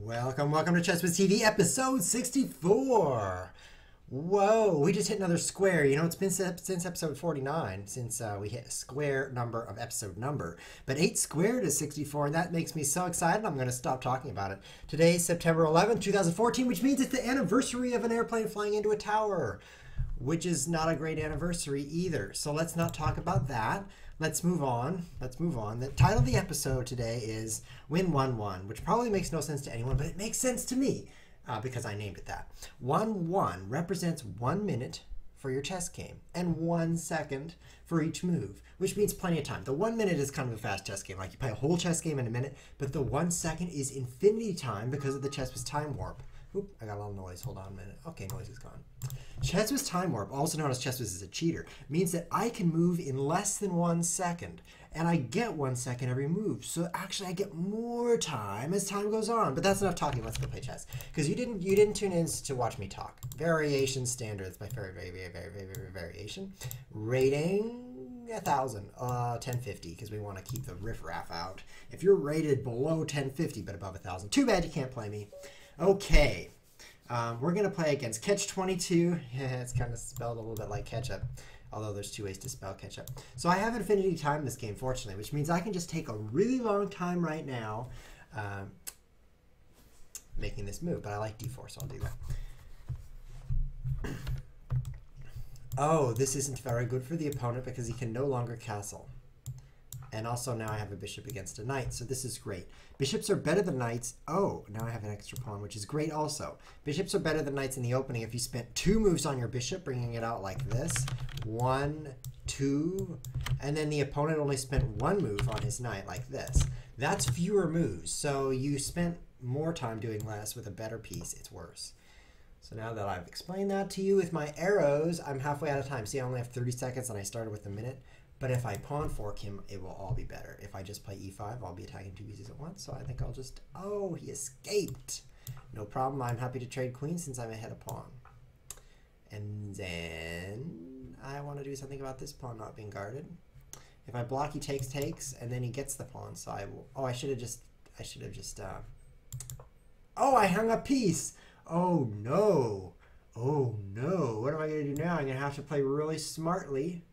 Welcome to ChessWhiz TV, episode 64. Whoa, we just hit another square. You know, it's been since episode 49, since we hit a square number of episode number. But 8 squared is 64, and that makes me so excited, I'm going to stop talking about it. Today is September 11th, 2014, which means it's the anniversary of an airplane flying into a tower, which is not a great anniversary either. So let's not talk about that. Let's move on. The title of the episode today is Win 1-1, which probably makes no sense to anyone, but it makes sense to me because I named it that. 1-1 represents 1 minute for your chess game and 1 second for each move, which means plenty of time. The 1 minute is kind of a fast chess game, like you play a whole chess game in a minute, but the 1 second is infinity time because of the ChessWhiz time warp. Oop, I got a lot of noise. Hold on a minute. Okay, noise is gone. ChessWhiz time warp, also known as ChessWhiz is a cheater, means that I can move in less than 1 second, and I get 1 second every move. So actually, I get more time as time goes on. But that's enough talking. Let's go play chess, because you didn't tune in to watch me talk. Variation standard. That's my very variation. Rating 1,000, 1050, because we want to keep the riffraff out. If you're rated below 1050 but above 1,000, too bad you can't play me. Okay, we're going to play against Catch-22. Yeah, it's kind of spelled a little bit like ketchup, although there's 2 ways to spell ketchup. So I have infinity time in this game, fortunately, which means I can just take a really long time right now making this move. But I like d4, so I'll do that. Oh, this isn't very good for the opponent because he can no longer castle. And also now I have a bishop against a knight, so this is great. Bishops are better than knights. Oh, now I have an extra pawn, which is great also. Bishops are better than knights in the opening if you spent 2 moves on your bishop, bringing it out like this. 1, 2, and then the opponent only spent 1 move on his knight like this. That's fewer moves, so you spent more time doing less with a better piece. It's worse. So now that I've explained that to you with my arrows, I'm halfway out of time. See, I only have 30 seconds and I started with a minute. But if I pawn fork him, it will all be better. If I just play e5, I'll be attacking 2 pieces at once. So I think I'll just... Oh, he escaped. No problem. I'm happy to trade queen since I'm ahead of pawn. And then I want to do something about this pawn not being guarded. If I block, he takes, and then he gets the pawn. So I will... Oh, I should have just... Oh, I hung a piece. Oh, no. Oh, no. What am I going to do now? I'm going to have to play really smartly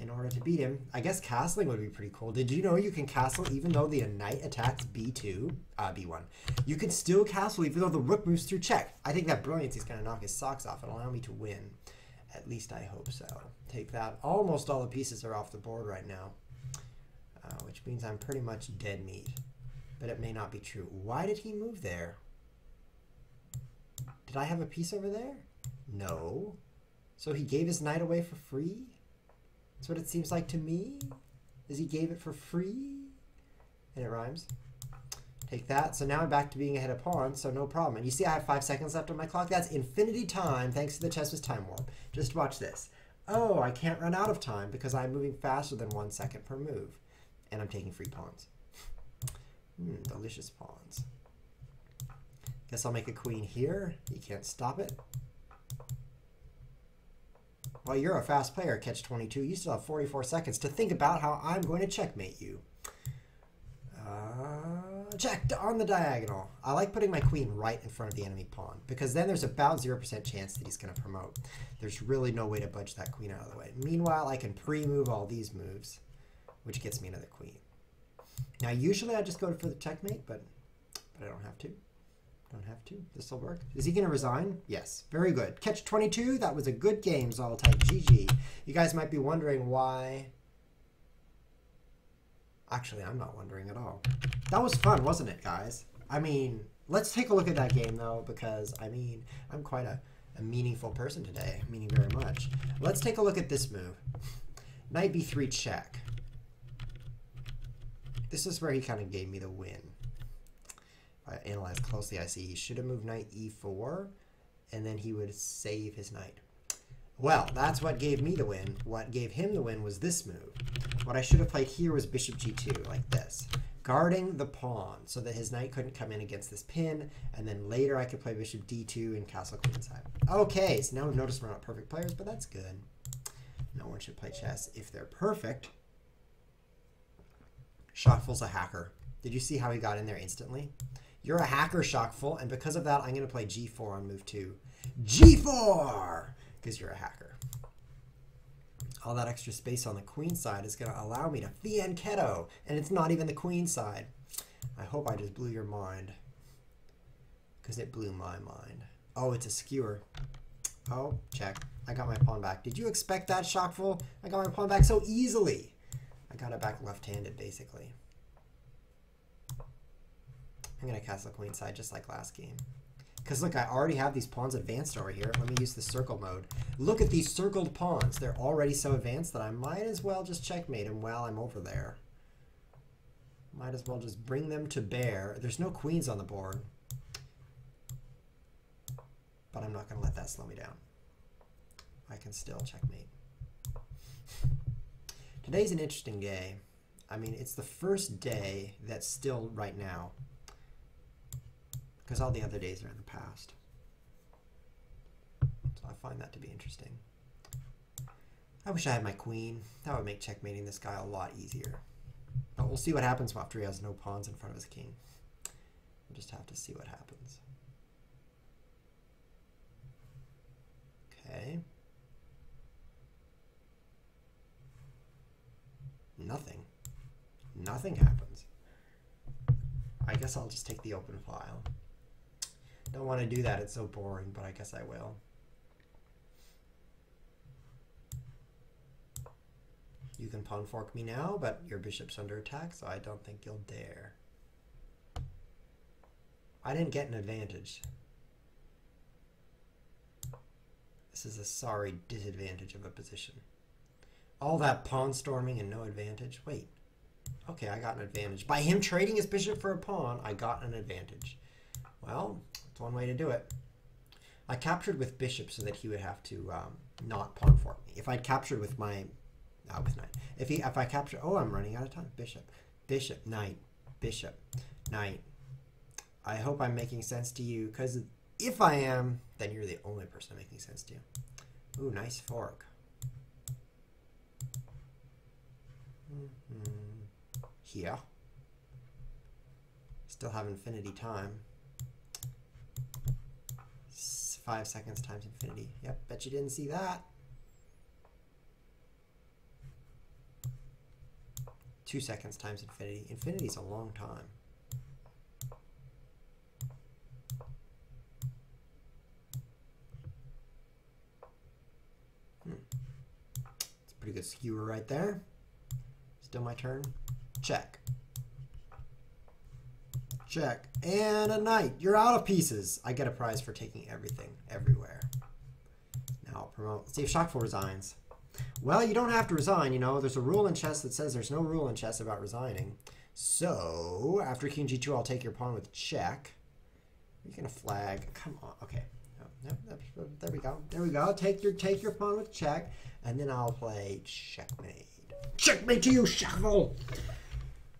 in order to beat him. I guess castling would be pretty cool. Did you know you can castle even though the knight attacks b1? You can still castle even though the rook moves through check. I think that brilliance is going to knock his socks off and allow me to win. At least I hope so. Take that. Almost all the pieces are off the board right now, which means I'm pretty much dead meat. But it may not be true. Why did he move there? Did I have a piece over there? No. So he gave his knight away for free? That's what it seems like to me, is he gave it for free. And it rhymes. Take that. So now I'm back to being ahead of pawn, so no problem. And you see I have 5 seconds left on my clock. That's infinity time thanks to the ChessWhiz time warp. Just watch this. Oh, I can't run out of time because I'm moving faster than 1 second per move. And I'm taking free pawns. Delicious pawns. Guess I'll make a queen here. You can't stop it. Well, you're a fast player, Catch-22. You still have 44 seconds to think about how I'm going to checkmate you. Checked on the diagonal. I like putting my queen right in front of the enemy pawn, because then there's about 0% chance that he's going to promote. There's really no way to budge that queen out of the way. Meanwhile, I can pre-move all these moves, which gets me another queen. Now, usually I just go for the checkmate, but I don't have to. Don't have to. This will work. Is he going to resign? Yes. Very good. Catch-22. That was a good game, Zoltype. GG. You guys might be wondering why. Actually, I'm not wondering at all. That was fun, wasn't it, guys? I mean, let's take a look at that game, though, because, I mean, I'm quite a meaningful person today, meaning very much. Let's take a look at this move. Knight b3 check. This is where he kind of gave me the win. If I analyze closely, I see he should have moved knight e4, and then he would save his knight. Well, that's what gave me the win. What gave him the win was this move. What I should have played here was bishop g2, like this, guarding the pawn so that his knight couldn't come in against this pin, and then later I could play bishop d2 and castle queenside. Okay, so now we've noticed we're not perfect players, but that's good. No one should play chess if they're perfect. Schoeffel's a hacker. Did you see how he got in there instantly? You're a hacker, Shockful, and because of that, I'm going to play g4 on move 2. g4! Because you're a hacker. All that extra space on the queen side is going to allow me to fianchetto, and it's not even the queen side. I hope I just blew your mind, because it blew my mind. Oh, it's a skewer. Oh, check. I got my pawn back. Did you expect that, Shockful? I got my pawn back so easily. I got it back left-handed, basically. I'm going to castle queen side just like last game. Because look, I already have these pawns advanced over here. Let me use the circle mode. Look at these circled pawns. They're already so advanced that I might as well just checkmate them while I'm over there. Might as well just bring them to bear. There's no queens on the board. But I'm not going to let that slow me down. I can still checkmate. Today's an interesting day. I mean, it's the first day that's still right now. Because all the other days are in the past. So I find that to be interesting. I wish I had my queen. That would make checkmating this guy a lot easier. But we'll see what happens after he has no pawns in front of his king. We'll just have to see what happens. Okay. Nothing. Nothing happens. I guess I'll just take the open file. Don't want to do that, it's so boring, but I guess I will. You can pawn fork me now, but your bishop's under attack, so I don't think you'll dare. I didn't get an advantage. This is a sorry disadvantage of a position. All that pawn storming and no advantage. Wait. Okay, I got an advantage. By him trading his bishop for a pawn, I got an advantage. Well, it's one way to do it. I captured with bishop so that he would have to not pawn fork me. If I'd captured with my... with knight. If I capture... Oh, I'm running out of time. Bishop. Bishop. Knight. Bishop. Knight. I hope I'm making sense to you, because if I am, then you're the only person making sense to you. Ooh, nice fork. Here. Still have infinity time. 5 seconds times infinity. Yep, bet you didn't see that. 2 seconds times infinity. Infinity's a long time. It's a pretty good skewer right there. Still my turn. Check. Check. And a knight. You're out of pieces. I get a prize for taking everything, everywhere. Now I'll promote. Let's see if Shockful resigns. Well, you don't have to resign, you know. There's a rule in chess that says there's no rule in chess about resigning. So, after king g2, I'll take your pawn with check. You're going to flag. Come on. Okay. There we go. There we go. Take your pawn with check. And then I'll play checkmate. Checkmate to you, Shockful!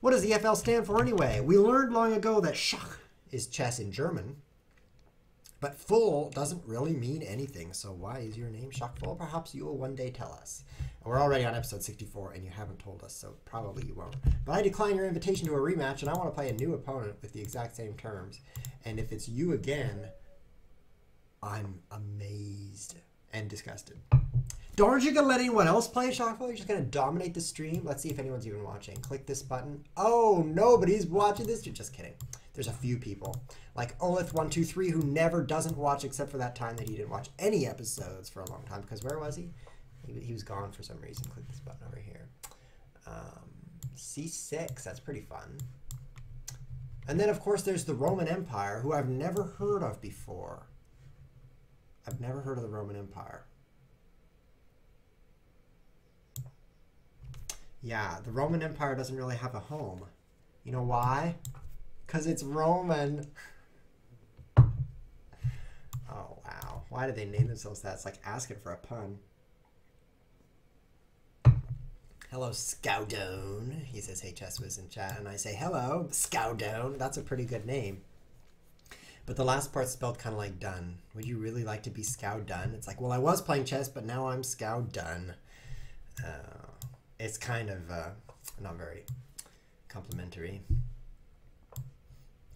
What does the FL stand for anyway? We learned long ago that Schach is chess in German, but full doesn't really mean anything. So why is your name Shockful? Perhaps you will one day tell us. We're already on episode 64 and you haven't told us, so probably you won't. But I decline your invitation to a rematch and I want to play a new opponent with the exact same terms. And if it's you again, I'm amazed and disgusted. Aren't you going to let anyone else play Shockful? You're just going to dominate the stream? Let's see if anyone's even watching. Click this button. Oh, nobody's watching this. Just kidding. There's a few people. Like Olith123 who never doesn't watch except for that time that he didn't watch any episodes for a long time. Because where was he? He was gone for some reason. Click this button over here. C6. That's pretty fun. And then, of course, there's the Roman Empire, who I've never heard of before. I've never heard of the Roman Empire. Yeah, the Roman Empire doesn't really have a home. You know why? Because it's Roman. Oh, wow. Why did they name themselves that? It's like asking for a pun. Hello, Scoudone. He says, hey, ChessWhiz in chat. And I say, hello, Scoudone. That's a pretty good name. But the last part's spelled kind of like done. Would you really like to be Scoudone? It's like, well, I was playing chess, but now I'm Scoudone. It's kind of not very complimentary.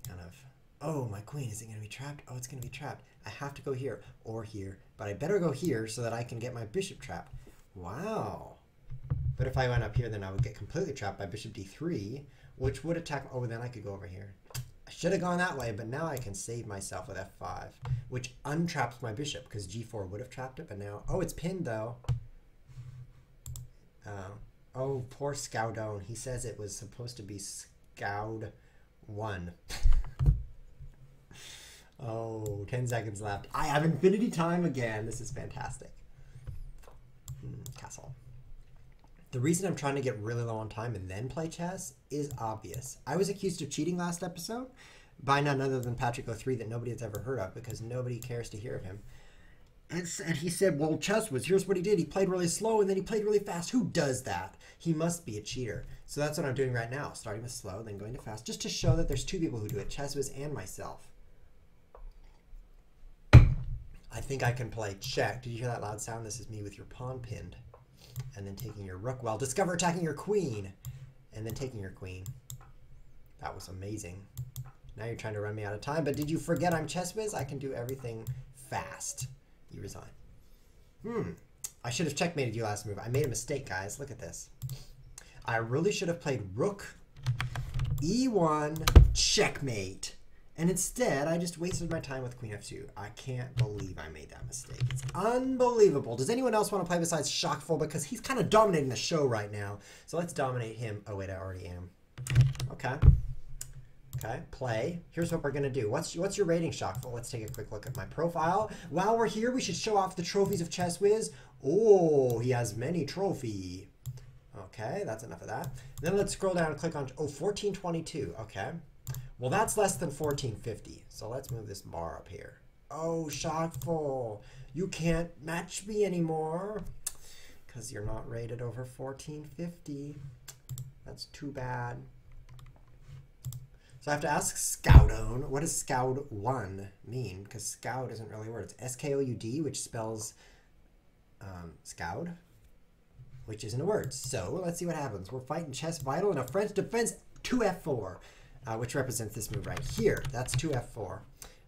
Kind of Oh, my queen, is it going to be trapped? Oh, it's going to be trapped. I have to go here or here, but I better go here so that I can get my bishop trapped. Wow. But if I went up here, then I would get completely trapped by bishop d3, which would attack. Oh, then I could go over here. I should have gone that way, but now I can save myself with f5, which untraps my bishop because g4 would have trapped it, but now, oh, it's pinned though. Oh, poor Scoudone. He says it was supposed to be Scoud 1. Oh, 10 seconds left. I have infinity time again. This is fantastic. Castle. The reason I'm trying to get really low on time and then play chess is obvious. I was accused of cheating last episode by none other than Patrick03 that nobody has ever heard of because nobody cares to hear of him. And he said, well, ChessWhiz, here's what he did. He played really slow and then he played really fast. Who does that? He must be a cheater. So that's what I'm doing right now, starting with slow, then going to fast, just to show that there's two people who do it, ChessWhiz and myself. I think I can play check. Did you hear that loud sound? This is me with your pawn pinned. And then taking your rook. Well, discover attacking your queen. And then taking your queen. That was amazing. Now you're trying to run me out of time. But did you forget I'm ChessWhiz? I can do everything fast. You resign. I should have checkmated you last move. I made a mistake, guys. Look at this. I really should have played rook e1 checkmate. And instead, I just wasted my time with queen f2. I can't believe I made that mistake. It's unbelievable. Does anyone else want to play besides Shockful? Because he's kind of dominating the show right now. So let's dominate him. Oh, wait, I already am. Okay. Okay, play. Here's what we're going to do. What's your rating, Shockful? Let's take a quick look at my profile. While we're here, we should show off the trophies of ChessWhiz. Oh, he has many trophy. Okay, that's enough of that. Then let's scroll down and click on, 1422. Okay. Well, that's less than 1450. So let's move this bar up here. Oh, Shockful, you can't match me anymore because you're not rated over 1450. That's too bad. So I have to ask Scoudone, what does Scoud 1 mean? Because Scoud isn't really a word. It's S-K-O-U-D, which spells Scoud, which isn't a word. So let's see what happens. We're fighting Chess Vital in a French defense 2F4. Which represents this move right here. That's 2F4.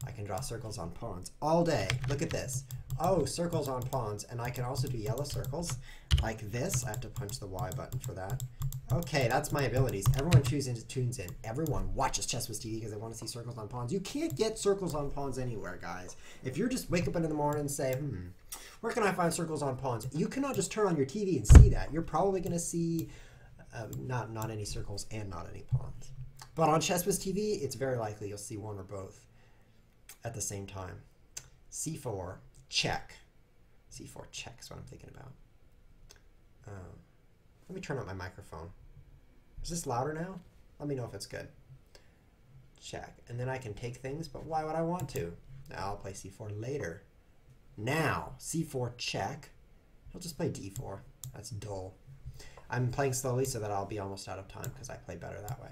I can draw circles on pawns all day. Look at this. Oh, circles on pawns. And I can also do yellow circles like this. I have to punch the Y button for that. Okay, that's my abilities. Everyone tunes in. Everyone watches ChessWhiz TV because they want to see circles on pawns. You can't get circles on pawns anywhere, guys. If you're just wake up in the morning and say, where can I find circles on pawns? You cannot just turn on your TV and see that. You're probably going to see not any circles and not any pawns. But on ChessWhiz TV, it's very likely you'll see one or both at the same time. C4, check. C4, check is what I'm thinking about. Let me turn up my microphone. Is this louder now? Let me know if it's good. Check. And then I can take things, but why would I want to? Now I'll play C4 later. Now, C4, check. I'll just play D4. That's dull. I'm playing slowly so that I'll be almost out of time because I play better that way.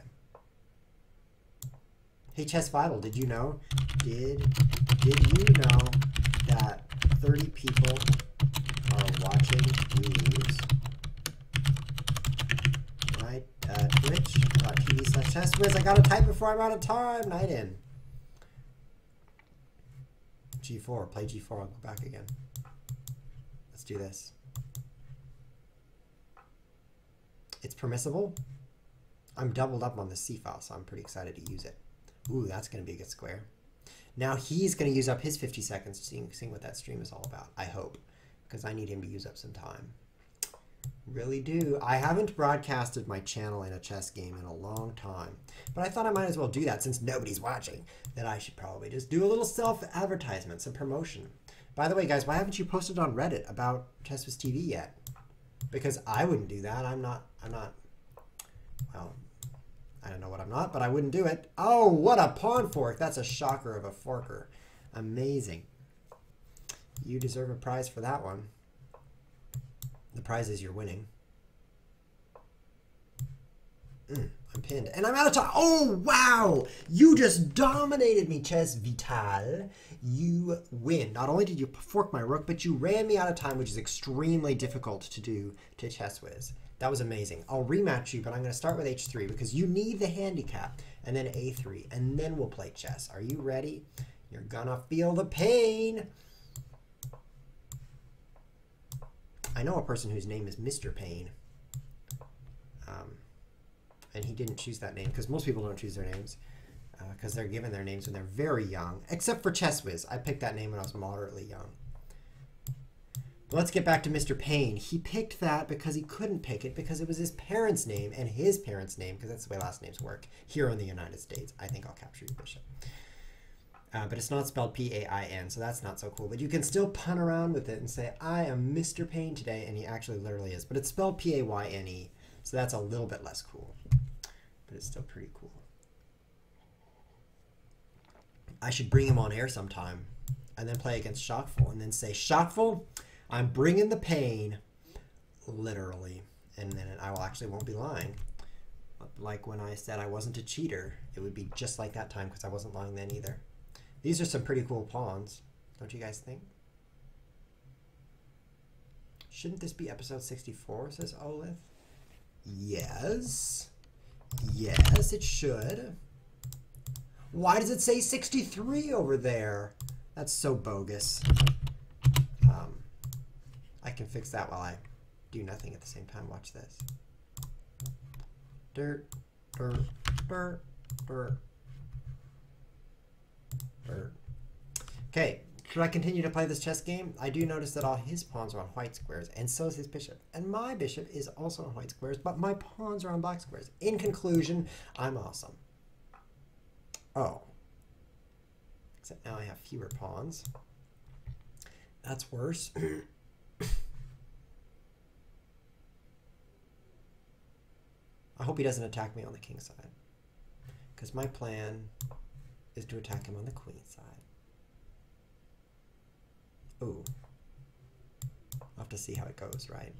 Hey, Chess Vital, did you know? Did you know that 30 people are watching these? Right, Twitch.tv/ChessWhiz. I gotta type before I'm out of time. Night in. G4, play G4. I'll go back again. Let's do this. It's permissible. I'm doubled up on the C file, so I'm pretty excited to use it. Ooh, that's going to be a good square. Now he's going to use up his 50 seconds seeing what that stream is all about, I hope, because I need him to use up some time. Really do. I haven't broadcasted my channel in a chess game in a long time, but I thought I might as well do that since nobody's watching, that I should probably just do a little self-advertisement, some promotion. By the way, guys, why haven't you posted on Reddit about ChessWhiz TV yet? Because I wouldn't do that. I'm not, well, I don't know what I'm not, but I wouldn't do it. Oh, what a pawn fork. That's a shocker of a forker. Amazing. You deserve a prize for that one. The prize is you're winning. I'm pinned. And I'm out of time. Oh, wow. You just dominated me, Chess Vital. You win. Not only did you fork my rook, but you ran me out of time, which is extremely difficult to do to ChessWhiz. That was amazing. I'll rematch you, but I'm going to start with h3 because you need the handicap. and then a3, and then we'll play chess. Are you ready? You're gonna feel the pain. I know a person whose name is Mr. Pain. And he didn't choose that name because most people don't choose their names because they're given their names when they're very young, except for ChessWhiz. I picked that name when I was moderately young. But let's get back to Mr. Pain. He picked that because he couldn't pick it because it was his parents' name and his parents' name, because that's the way last names work here in the United States. I think I'll capture you, Bishop. But it's not spelled P-A-I-N, so that's not so cool. But you can still pun around with it and say, I am Mr. Pain today, and he actually literally is. But it's spelled P-A-Y-N-E, so that's a little bit less cool. But it's still pretty cool. I should bring him on air sometime and then play against Shockful and then say, Shockful, I'm bringing the pain, literally. And then I actually won't be lying. Like when I said I wasn't a cheater, it would be just like that time because I wasn't lying then either. These are some pretty cool pawns, don't you guys think? Shouldn't this be episode 64, says Olith? Yes. Yes, it should. Why does it say 63 over there? That's so bogus. I can fix that while I do nothing at the same time. Watch this. Dirt, dirt, dirt, dirt, dirt. Okay, should I continue to play this chess game? I do notice that all his pawns are on white squares, and so is his bishop. And my bishop is also on white squares, but my pawns are on black squares. In conclusion, I'm awesome. Oh. Except now I have fewer pawns. That's worse. I hope he doesn't attack me on the king side, because my plan is to attack him on the queen side. Ooh. I'll have to see how it goes, right?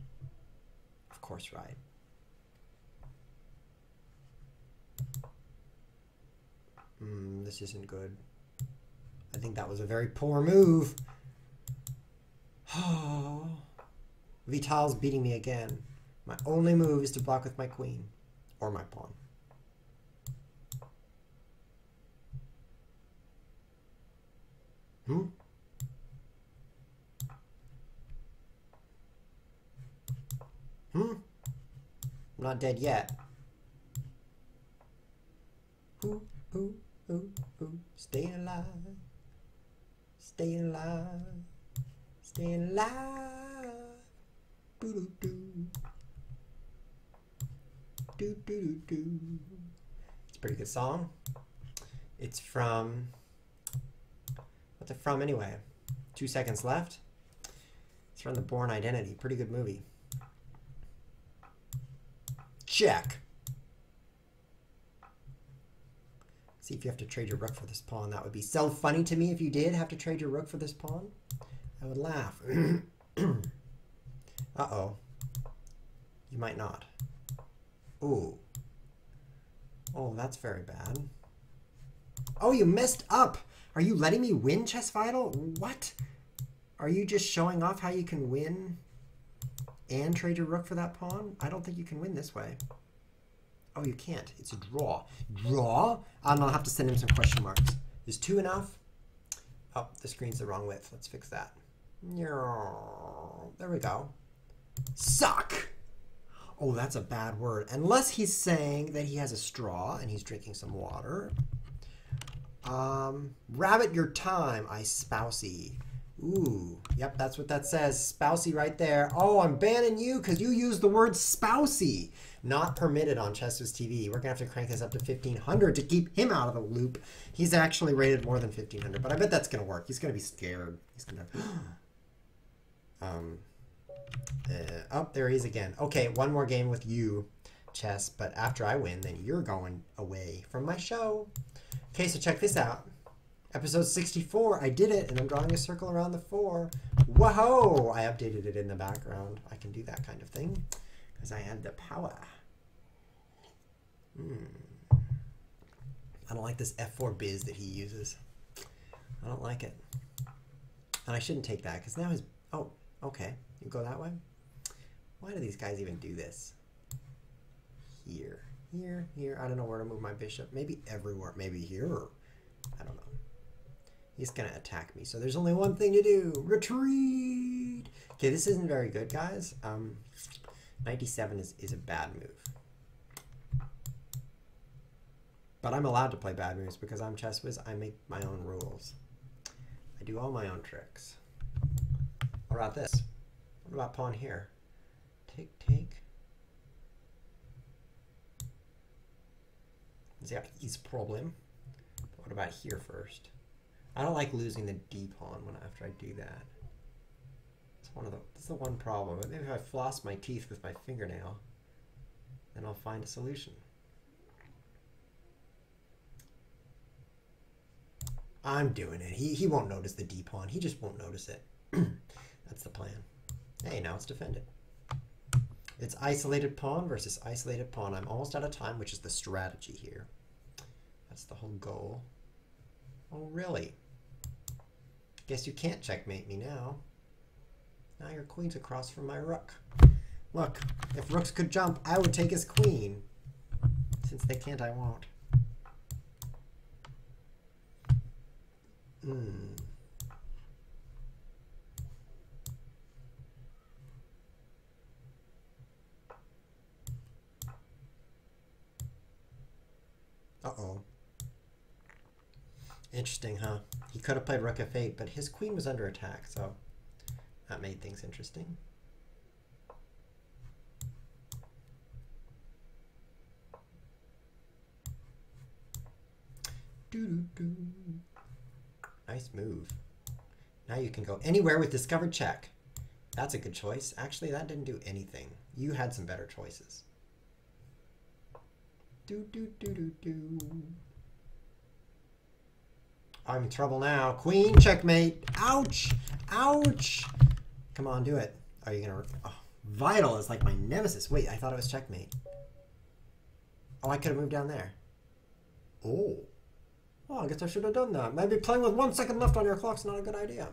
Of course, right. This isn't good. I think that was a very poor move. Oh. Vital's beating me again. My only move is to block with my queen. Or my pawn. I'm not dead yet. Ooh, ooh, ooh, ooh. Staying alive. Staying alive. Staying alive. Boo-doo-doo. Do-do-do-do. It's a pretty good song. It's from... What's it from anyway? 2 seconds left. It's from The Bourne Identity. Pretty good movie. Check. See if you have to trade your rook for this pawn. That would be so funny to me if you did have to trade your rook for this pawn. I would laugh. Uh-oh. You might not. Ooh. Oh, that's very bad. Oh, you messed up. Are you letting me win, Chess Vital? What? Are you just showing off how you can win and trade your rook for that pawn? I don't think you can win this way. Oh, you can't. It's a draw. Draw? I'll have to send him some question marks. Is 2 enough? Oh, the screen's the wrong width. Let's fix that. There we go. Suck! Oh, that's a bad word. Unless he's saying that he has a straw and he's drinking some water. Rabbit your time, I spousey. Ooh, yep, that's what that says. Spousey right there. Oh, I'm banning you because you used the word spousey. Not permitted on ChessWhiz TV. We're going to have to crank this up to 1,500 to keep him out of the loop. He's actually rated more than 1,500, but I bet that's going to work. He's going to be scared. He's going to... oh, there he is again. Okay, one more game with you, Chess, but after I win, then you're going away from my show. Okay, so check this out. Episode 64, I did it, and I'm drawing a circle around the 4. Whoa! I updated it in the background. I can do that kind of thing because I have the power. I don't like this F4 biz that he uses. I don't like it. And I shouldn't take that because now his... Oh, okay. You go that way? Why do these guys even do this? Here. Here, here. I don't know where to move my bishop. Maybe everywhere. Maybe here. I don't know. He's going to attack me. So there's only one thing to do. Retreat. Okay, this isn't very good, guys. 97 is a bad move. But I'm allowed to play bad moves because I'm ChessWhiz. I make my own rules. I do all my own tricks. What about this? What about pawn here? Take, take. That is a problem. But what about here first? I don't like losing the D pawn after I do that. That's the one problem. But maybe if I floss my teeth with my fingernail, then I'll find a solution. I'm doing it. He won't notice the D pawn. He just won't notice it. That's the plan. Hey, now it's defended. It's isolated pawn versus isolated pawn. I'm almost out of time, which is the strategy here. That's the whole goal. Oh, really? Guess you can't checkmate me now. Now your queen's across from my rook. Look, if rooks could jump, I would take his queen. Since they can't, I won't. Uh-oh. Interesting, huh? He could have played rook f8, but his queen was under attack, so that made things interesting. Doo-doo-doo. Nice move. Now you can go anywhere with discovered check. That's a good choice. Actually, that didn't do anything. You had some better choices. Do-do-do-do-do. I'm in trouble now. Queen, checkmate. Ouch! Ouch! Come on, do it. Are you gonna... Oh, Vital is like my nemesis. Wait, I thought it was checkmate. Oh, I could have moved down there. Oh. Oh, I guess I should have done that. Maybe playing with 1 second left on your clock's not a good idea.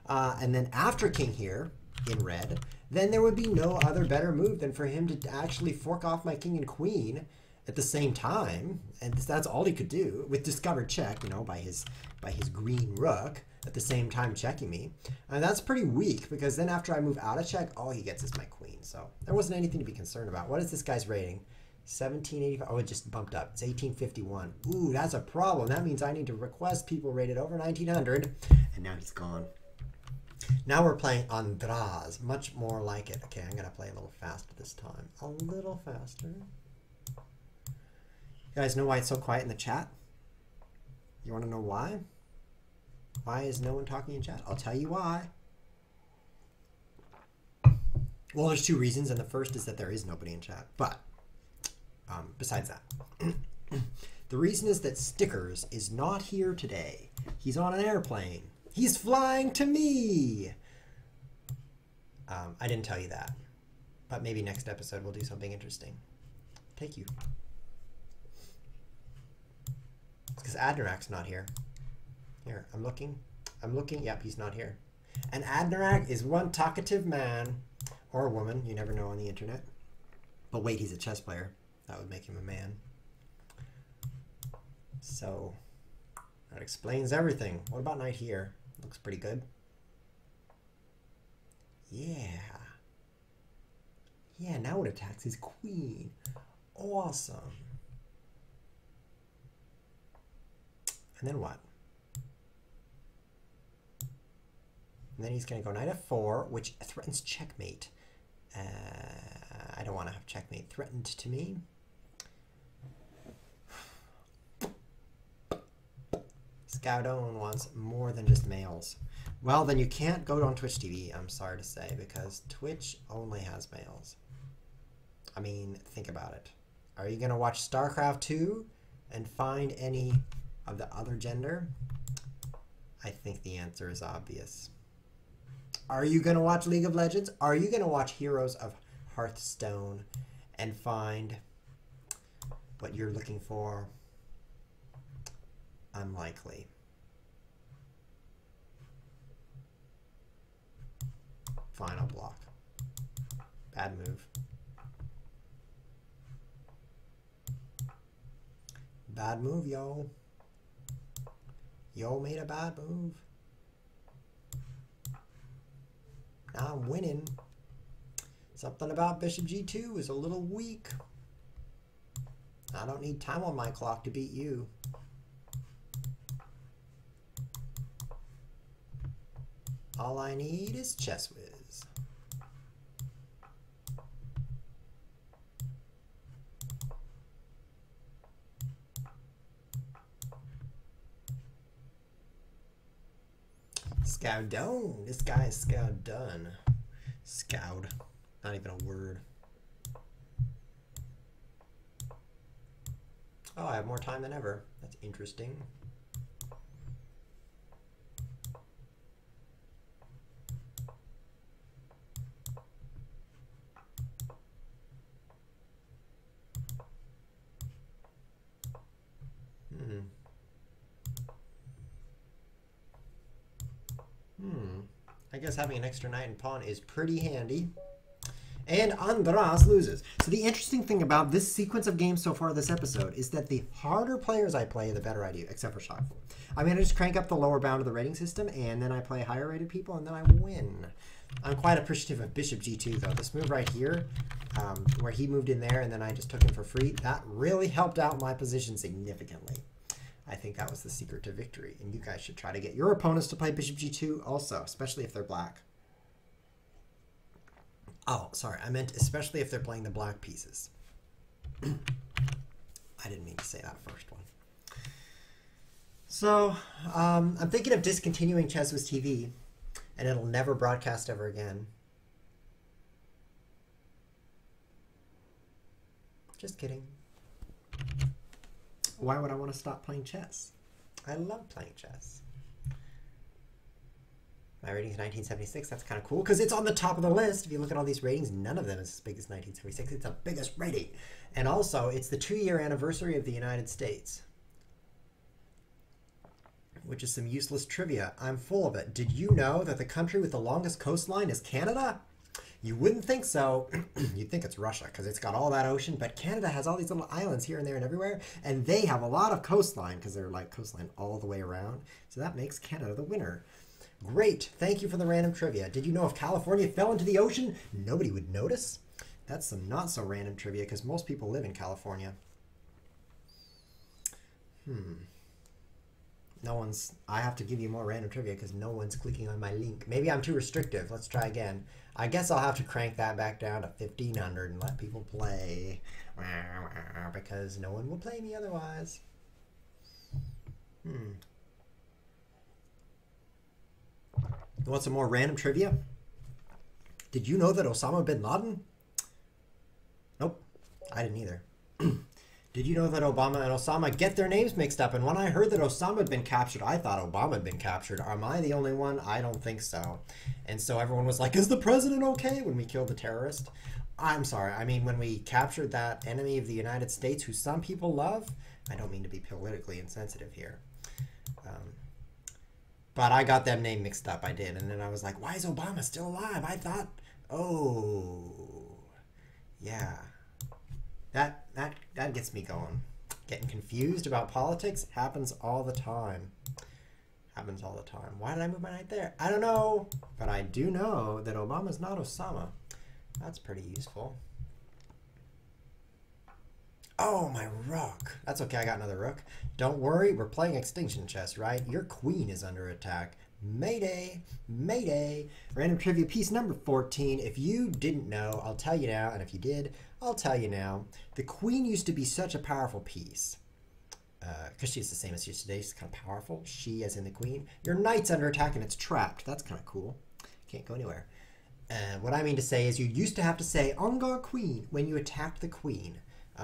And then after king here, in red, then there would be no other better move than for him to actually fork off my king and queen at the same time. And that's all he could do with discovered check, you know, by his green rook at the same time checking me. And that's pretty weak because then after I move out of check, all he gets is my queen. So there wasn't anything to be concerned about. What is this guy's rating? 1785. Oh, it just bumped up. It's 1851. Ooh, that's a problem. That means I need to request people rated over 1900. And now he's gone. Now we're playing Andraz. Much more like it. Okay, I'm going to play a little faster this time. A little faster. You guys know why it's so quiet in the chat? You want to know why? Why is no one talking in chat? I'll tell you why. Well, there's two reasons, and the first is that there is nobody in chat. But besides that, the reason is that Stickers is not here today. He's on an airplane. He's flying to me. I didn't tell you that, but maybe next episode we'll do something interesting. Take you. Because Adnarak's not here. Here, I'm looking. Yep, he's not here. And Adnarak is one talkative man or a woman. You never know on the internet. But wait, he's a chess player. That would make him a man. So that explains everything. What about knight here? Looks pretty good. Yeah. Yeah, now it attacks his queen. Awesome. And then what? And then he's going to go knight f4, which threatens checkmate. I don't want to have checkmate threatened to me. Scoudon wants more than just males. Well, then you can't go on Twitch TV, I'm sorry to say, because Twitch only has males. I mean, think about it. Are you going to watch StarCraft 2 and find any of the other gender? I think the answer is obvious. Are you going to watch League of Legends? Are you going to watch Heroes of Hearthstone and find what you're looking for? Unlikely. Final block. Bad move. Bad move, yo. Yo made a bad move. Now I'm winning. Something about bishop g2 is a little weak. I don't need time on my clock to beat you. All I need is ChessWhiz. Scoudon. This guy is Scoudon. Scoud. Not even a word. Oh, I have more time than ever. That's interesting. I guess having an extra knight and pawn is pretty handy. And Andras loses. So the interesting thing about this sequence of games so far this episode is that the harder players I play, the better I do, except for Shockful. I mean, I just crank up the lower bound of the rating system, and then I play higher rated people, and then I win. I'm quite appreciative of bishop g2, though. This move right here, where he moved in there, and then I just took him for free, that really helped out my position significantly. I think that was the secret to victory, and you guys should try to get your opponents to play bishop g2 also, especially if they're black. Oh, sorry, I meant especially if they're playing the black pieces. I didn't mean to say that first one. So, I'm thinking of discontinuing ChessWhiz TV, and it'll never broadcast ever again. Just kidding. Why would I want to stop playing chess? I love playing chess. My rating is 1976. That's kind of cool because it's on the top of the list. If you look at all these ratings, none of them is as big as 1976. It's the biggest rating. And also, it's the 2-year anniversary of the United States, which is some useless trivia. I'm full of it. Did you know that the country with the longest coastline is Canada? You wouldn't think so. You'd think it's Russia because it's got all that ocean, but Canada has all these little islands here and there and everywhere, and they have a lot of coastline because they're like coastline all the way around. So that makes Canada the winner. Great. Thank you for the random trivia. Did you know if California fell into the ocean, nobody would notice? That's some not so random trivia because most people live in California. No one's... I have to give you more random trivia because no one's clicking on my link. Maybe I'm too restrictive. Let's try again. I guess I'll have to crank that back down to 1500 and let people play. Because no one will play me otherwise. You want some more random trivia? Did you know that Osama bin Laden? Nope, I didn't either. Did you know that Obama and Osama get their names mixed up? And when I heard that Osama had been captured, I thought Obama had been captured. Am I the only one? I don't think so. And so everyone was like, is the president okay when we killed the terrorist? I'm sorry. I mean, when we captured that enemy of the United States who some people love, I don't mean to be politically insensitive here. But I got them name mixed up. I did. And then I was like, why is Obama still alive? I thought, oh, yeah. That gets me going. Getting confused about politics happens all the time. Happens all the time. Why did I move my knight there? I don't know. But I do know that Obama's not Osama. That's pretty useful. Oh, my rook. That's okay. I got another rook. Don't worry. We're playing extinction chess, right? Your queen is under attack. Mayday, mayday. Random trivia piece number 14. If you didn't know, I'll tell you now. And if you did, I'll tell you now. The queen used to be such a powerful piece. Because she's the same as she is today. She's kind of powerful. She as in the queen. Your knight's under attack and it's trapped. That's kind of cool. Can't go anywhere. What I mean to say is you used to have to say en garde queen when you attacked the queen.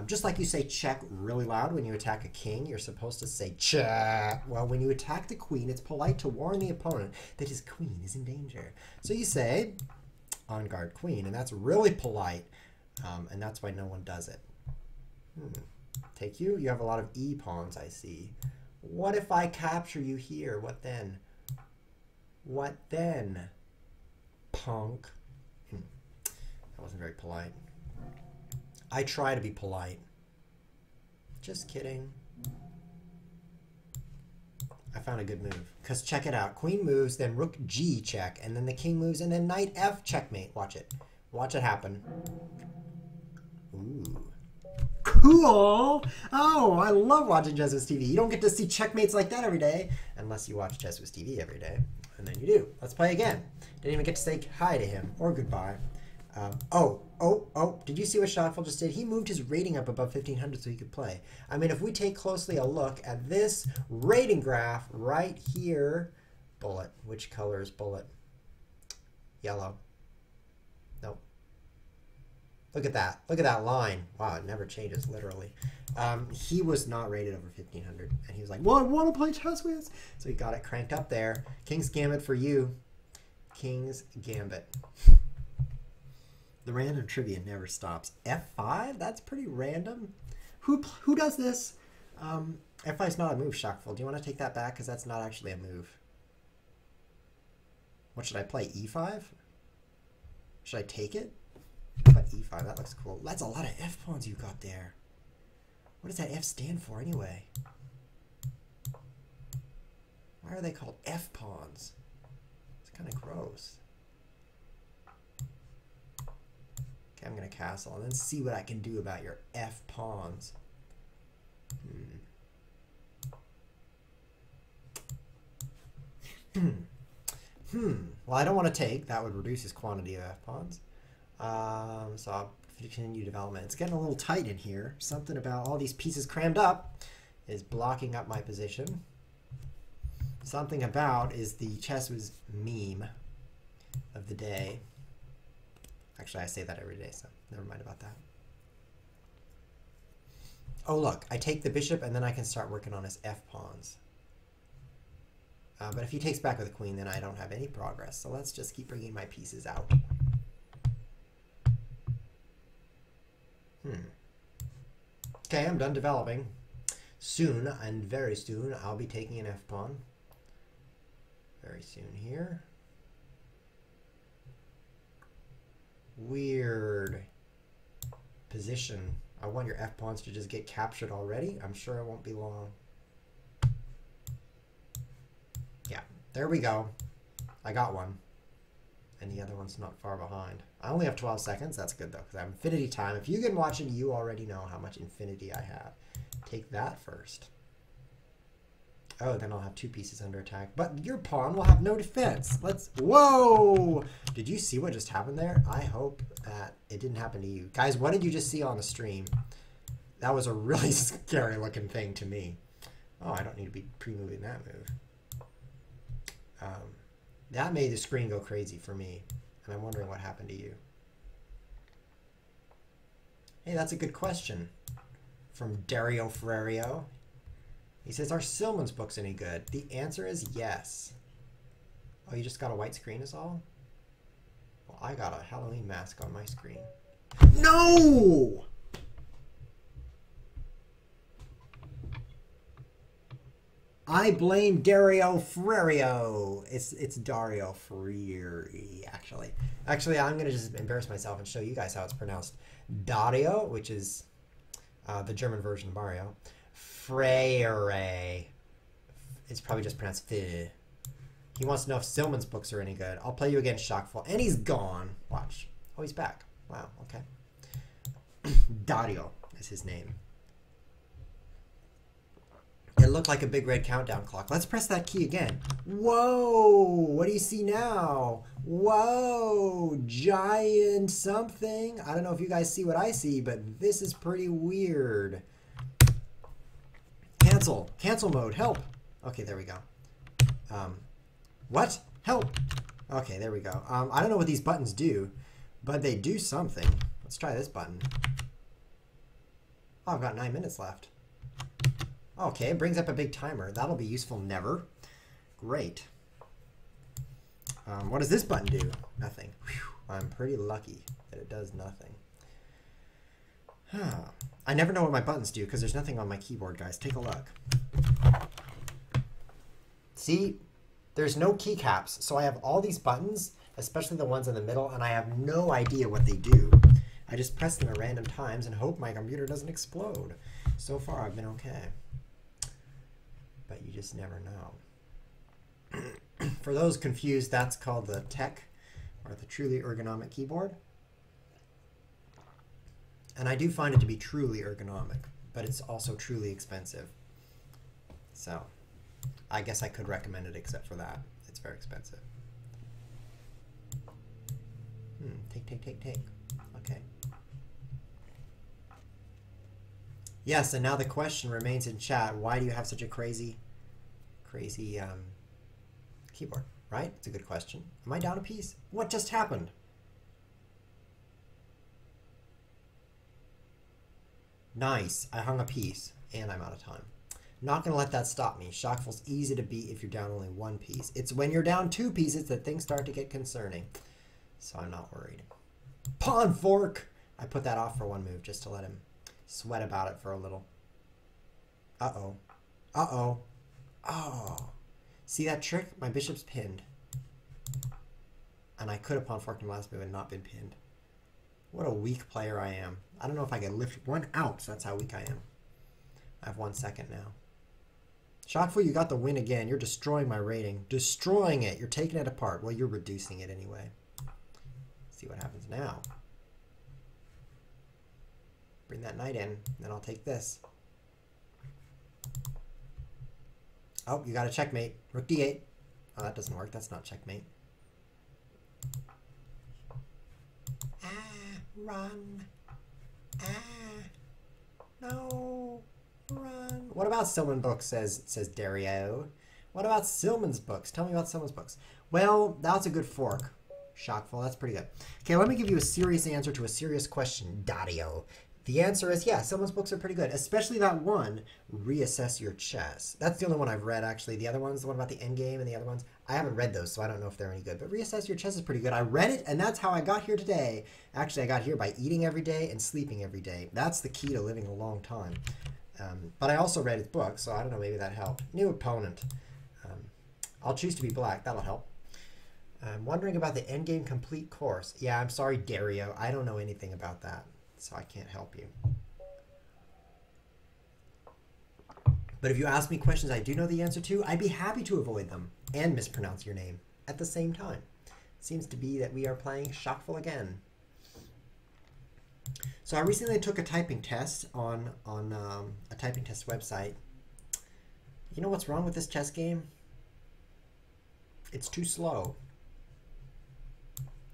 Just like you say check really loud when you attack a king, you're supposed to say check. Well, when you attack the queen, it's polite to warn the opponent that his queen is in danger. So you say en garde queen, and that's really polite, and that's why no one does it. Take you? You have a lot of E pawns, I see. What if I capture you here? What then? What then? Punk. That wasn't very polite. I try to be polite. Just kidding. found a good move. Because check it out. Queen moves, then rook G check, and then the king moves, and then knight F checkmate. Watch it. Watch it happen. Ooh. Cool! Oh, I love watching ChessWhiz TV. You don't get to see checkmates like that every day, unless you watch ChessWhiz TV every day. And then you do. Let's play again. Didn't even get to say hi to him, or goodbye. Did you see what Schockfeld just did? He moved his rating up above 1500 so he could play. I mean, if we take closely a look at this rating graph right here, bullet. Which color is bullet? Yellow. Nope. Look at that. Look at that line. Wow, it never changes, literally. He was not rated over 1500. And he was like, well, I want to play ChessWhiz. So he got it cranked up there. King's Gambit for you. King's Gambit. The random trivia never stops. F5? That's pretty random. Who does this? F5 is not a move, Schockfeld. Do you want to take that back? Because that's not actually a move. What should I play? E5? Should I take it? But E5, that looks cool. That's a lot of F pawns you got there. What does that F stand for anyway? Why are they called F pawns? It's kind of gross. Okay, I'm going to castle and then see what I can do about your F pawns. Well, I don't want to take. That would reduce his quantity of F pawns. So I'll continue development. It's getting a little tight in here. Something about all these pieces crammed up is blocking up my position. Something about is the ChessWhiz meme of the day. Actually, I say that every day, so never mind about that. Oh, look, I take the bishop, and then I can start working on his F-pawns. But if he takes back with a queen, then I don't have any progress. So let's just keep bringing my pieces out. Okay, I'm done developing. Soon, and very soon, I'll be taking an F-pawn. Very soon here. Weird position. I want your F-pawns to just get captured already. I'm sure it won't be long. Yeah, there we go. I got one. And the other one's not far behind. I only have 12 seconds. That's good, though, because I have infinity time. If you've been watching, you already know how much infinity I have. Take that first. Oh, then I'll have two pieces under attack. But your pawn will have no defense. Let's... Whoa! Did you see what just happened there? I hope that it didn't happen to you. Guys, what did you just see on the stream? That was a really scary looking thing to me. Oh, I don't need to be pre-moving that move. That made the screen go crazy for me. And I'm wondering what happened to you. Hey, that's a good question. From Dario Ferrario. He says, are Silman's books any good? The answer is yes. Oh, you just got a white screen is all? Well, I got a Halloween mask on my screen. No! I blame Dario Ferrario. It's Dario Ferrieri, actually. Actually, I'm going to just embarrass myself and show you guys how it's pronounced. Dario, which is the German version of Mario. Freire. It's probably just pronounced F. He wants to know if Silman's books are any good. I'll play you against Schockfeld. And he's gone. Watch. Oh, he's back. Wow, okay. Dario is his name. It looked like a big red countdown clock. Let's press that key again. Whoa! What do you see now? Whoa! Giant something. I don't know if you guys see what I see, but this is pretty weird. Cancel. Cancel mode. Help. Okay, there we go. What? Help. Okay, there we go. I don't know what these buttons do, but they do something. Let's try this button. Oh, I've got 9 minutes left. Okay, it brings up a big timer. That'll be useful never. Great. What does this button do? Nothing. Whew, I'm pretty lucky that it does nothing. I never know what my buttons do because there's nothing on my keyboard, guys. Take a look. See? There's no keycaps. So I have all these buttons, especially the ones in the middle, and I have no idea what they do. I just press them at random times and hope my computer doesn't explode. So far, I've been okay. But you just never know. For those confused, that's called the Tech, or the Truly Ergonomic Keyboard. And I do find it to be truly ergonomic, but it's also truly expensive. So I guess I could recommend it except for that. It's very expensive. Take. Okay. Yes, and now the question remains in chat. Why do you have such a crazy keyboard, right? It's a good question. Am I down a piece? What just happened? Nice. I hung a piece, and I'm out of time. Not going to let that stop me. Shockful's easy to beat if you're down only one piece. It's when you're down two pieces that things start to get concerning. So I'm not worried. Pawn fork! I put that off for one move just to let him sweat about it for a little. Uh-oh. Uh-oh. Oh. See that trick? My bishop's pinned. And I could have pawn forked him last move and not been pinned. What a weak player I am. I don't know if I can lift one out, so that's how weak I am. I have 1 second now. Shockful, you got the win again. You're destroying my rating. Destroying it. You're taking it apart. Well, you're reducing it anyway. See what happens now. Bring that knight in, then I'll take this. Oh, you got a checkmate. Rook d8. Oh, that doesn't work. That's not checkmate. Ah, run. Ah, no, run. What about Silman books, says Dario. What about Silman's books? Tell me about Silman's books. Well, that's a good fork. Shockful, that's pretty good. Okay, let me give you a serious answer to a serious question, Dario. The answer is, yeah, Silman's books are pretty good, especially that one, Reassess Your Chess. That's the only one I've read, actually. The other ones, the one about the endgame and the other ones, I haven't read those, so I don't know if they're any good. But Reassess Your Chess is pretty good. I read it, and that's how I got here today. Actually, I got here by eating every day and sleeping every day. That's the key to living a long time. But I also read his book, so I don't know, maybe that helped. New opponent. I'll choose to be black. That'll help. I'm wondering about the endgame complete course. Yeah, I'm sorry, Dario. I don't know anything about that, so I can't help you. But if you ask me questions I do know the answer to, I'd be happy to avoid them and mispronounce your name at the same time. Seems to be that we are playing Shockful again. So I recently took a typing test on a typing test website. You know what's wrong with this chess game? It's too slow.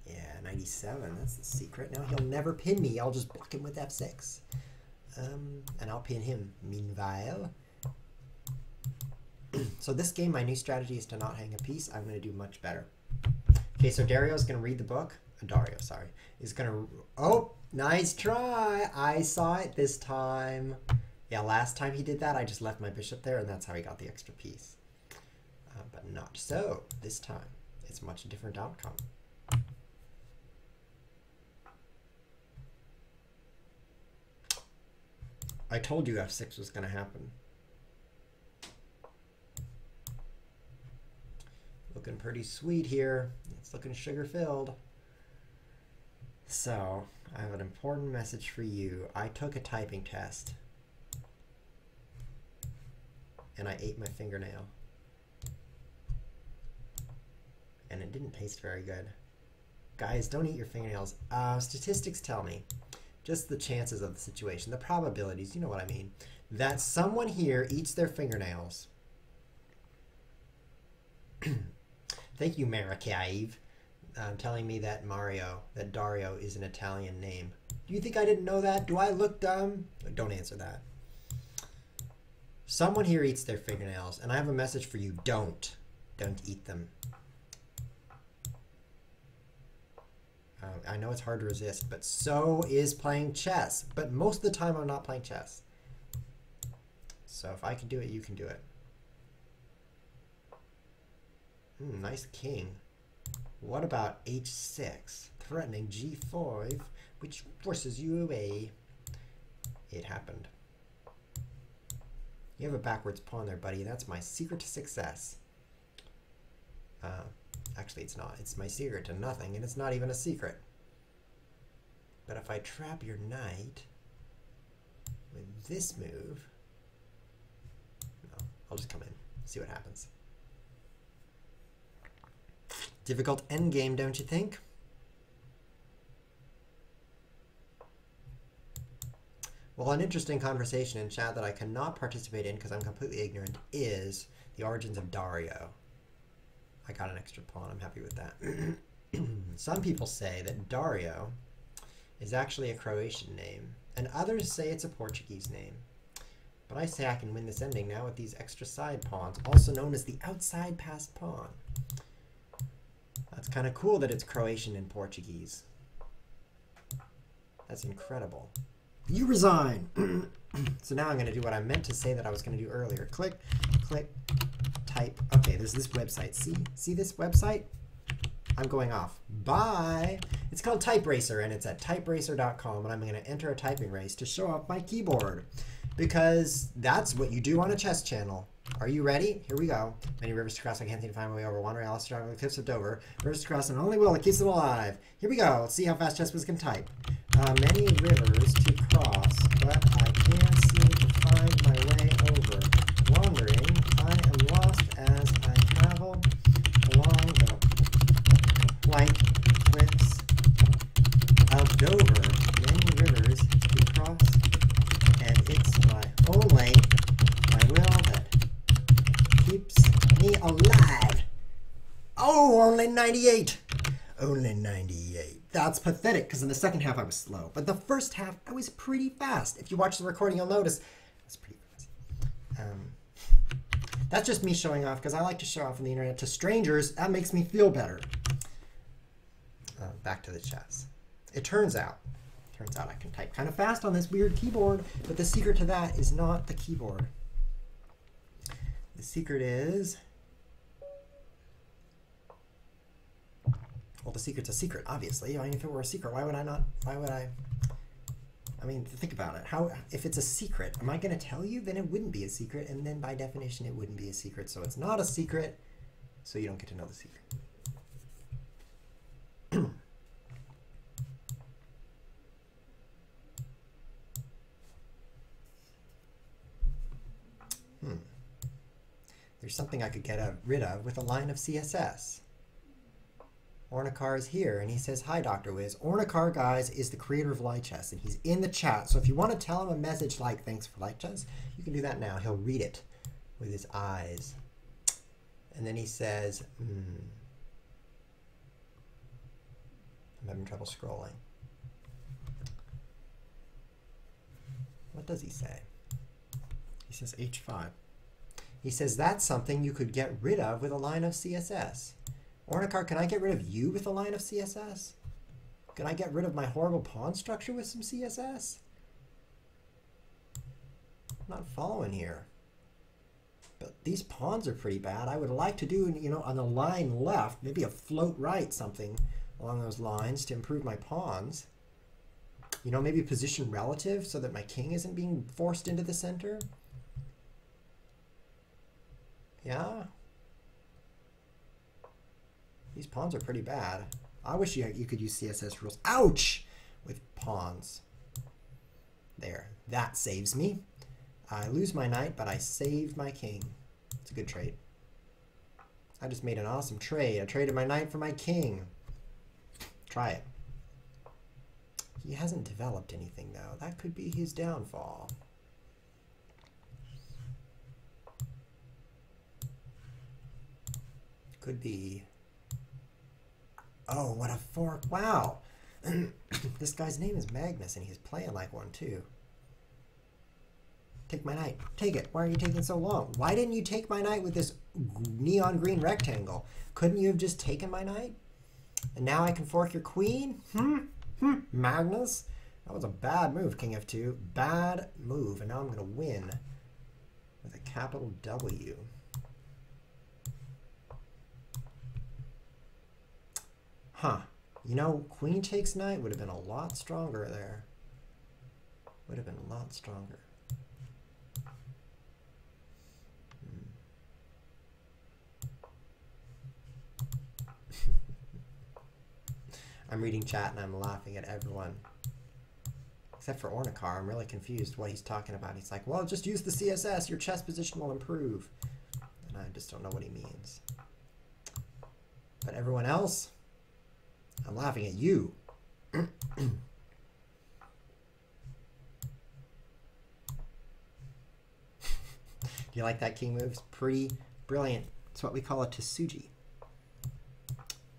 Yeah, 97, that's the secret. Now he'll never pin me. I'll just block him with f6. And I'll pin him meanwhile. So this game, my new strategy is to not hang a piece. I'm going to do much better. Okay, so Dario's going to read the book. Dario, sorry, is going to... Oh, nice try. I saw it this time. Yeah, last time he did that, I just left my bishop there, and that's how he got the extra piece. But not so this time. It's a much different outcome. I told you f6 was going to happen. Looking pretty sweet here. It's looking sugar-filled. So, I have an important message for you. I took a typing test. And I ate my fingernail. And it didn't taste very good. Guys, don't eat your fingernails. Statistics tell me, just the chances of the situation, the probabilities, you know what I mean, that someone here eats their fingernails. Thank you, Maracave, telling me that Dario is an Italian name. Do you think I didn't know that? Do I look dumb? Don't answer that. Someone here eats their fingernails, and I have a message for you. Don't eat them. I know it's hard to resist, but so is playing chess. But most of the time, I'm not playing chess. So if I can do it, you can do it. Nice king. What about h6? Threatening g5, which forces you away. It happened. You have a backwards pawn there, buddy. That's my secret to success. Actually, it's not. It's my secret to nothing, and it's not even a secret. But if I trap your knight with this move, no, I'll just come in, see what happens. Difficult endgame, don't you think? Well, an interesting conversation in chat that I cannot participate in because I'm completely ignorant is the origins of Dario. I got an extra pawn. I'm happy with that. Some people say that Dario is actually a Croatian name, and others say it's a Portuguese name. But I say I can win this ending now with these extra side pawns, also known as the outside passed pawn. That's kind of cool that it's Croatian and Portuguese. That's incredible. You resign. So now I'm going to do what I meant to say that I was going to do earlier. Click, click, type. Okay, there's this website. See this website? I'm going off. Bye. It's called Type Racer, and it's at typeracer.com, and I'm going to enter a typing race to show off my keyboard, because that's what you do on a chess channel. Are you ready? Here we go. Many rivers to cross, I can't seem to find my way over. Wandering all strong the cliffs of Dover. Rivers to cross, and only will that keeps them alive. Here we go. Let's see how fast ChessWhiz can type. Many rivers to cross, but I can't seem to find my way over. Wandering, I am lost as I travel along the white cliffs of Dover. Many rivers to cross, and it's my will that keeps me alive. Oh, only 98. Only 98. That's pathetic, because in the second half I was slow. But the first half, I was pretty fast. If you watch the recording, you'll notice I was pretty fast. That's just me showing off, because I like to show off on the internet to strangers. That makes me feel better. Back to the chess. It turns out I can type kind of fast on this weird keyboard, but the secret to that is not the keyboard. The secret is... Well, the secret's a secret, obviously. I mean, if it were a secret, why would I not? Why would I? I mean, think about it. How, if it's a secret, am I going to tell you? Then it wouldn't be a secret, and then by definition, it wouldn't be a secret. So it's not a secret, so you don't get to know the secret. There's something I could get rid of with a line of CSS. Ornikar is here, and he says, "Hi, Dr. Wiz." Ornikar, guys, is the creator of Light Chess, and he's in the chat. So if you want to tell him a message like, "Thanks for Light Chess," you can do that now. He'll read it with his eyes. And then he says, I'm having trouble scrolling. What does he say? He says H5. He says, that's something you could get rid of with a line of CSS. Ornikar, can I get rid of you with a line of CSS? Can I get rid of my horrible pawn structure with some CSS? I'm not following here. But these pawns are pretty bad. I would like to do, you know, on the line left, maybe a float right, something along those lines to improve my pawns. You know, maybe position relative so that my king isn't being forced into the center. Yeah? These pawns are pretty bad. I wish you could use CSS rules. Ouch! With pawns. There. That saves me. I lose my knight, but I save my king. It's a good trade. I just made an awesome trade. I traded my knight for my king. Try it. He hasn't developed anything, though. That could be his downfall. Could be. Oh, what a fork. Wow. This guy's name is Magnus, and he's playing like one, too. Take my knight. Take it. Why are you taking so long? Why didn't you take my knight with this neon green rectangle? Couldn't you have just taken my knight? And now I can fork your queen? Magnus? That was a bad move, King F2. Bad move. And now I'm going to win with a capital W. Huh. You know, queen takes knight would have been a lot stronger there. Would have been a lot stronger. I'm reading chat and I'm laughing at everyone. Except for Ornikar. I'm really confused what he's talking about. He's like, well, just use the CSS. Your chess position will improve. And I just don't know what he means. But everyone else, I'm laughing at you. Do you like that king move? It's pretty brilliant. It's what we call a tsuji.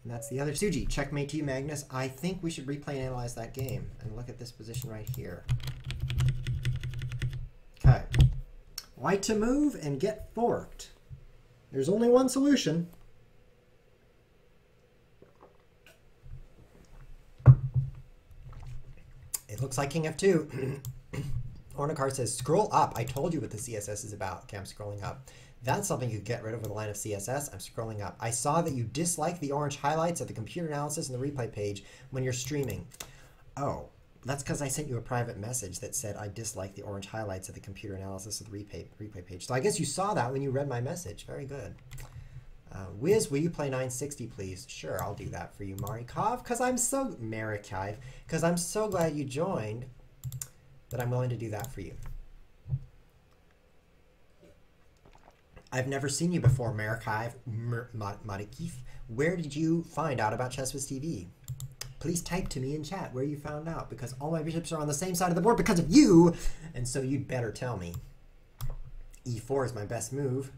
And that's the other tsuji. Checkmate to you, Magnus. I think we should replay and analyze that game. And look at this position right here. Okay. White to move and get forked. There's only one solution. It looks like king f2. Ornikar says, scroll up. I told you what the CSS is about. Okay, I'm scrolling up. That's something you get rid of with a line of CSS. I'm scrolling up. I saw that you dislike the orange highlights of the computer analysis and the replay page when you're streaming. Oh, that's because I sent you a private message that said I dislike the orange highlights of the computer analysis of the replay page. So I guess you saw that when you read my message. Very good. Wiz, will you play 960, please? Sure, I'll do that for you, Marikov, because I'm so glad you joined that I'm willing to do that for you. I've never seen you before, Marikov. Where did you find out about ChessWhiz TV? Please type to me in chat where you found out, because all my bishops are on the same side of the board because of you, and so you'd better tell me. E4 is my best move.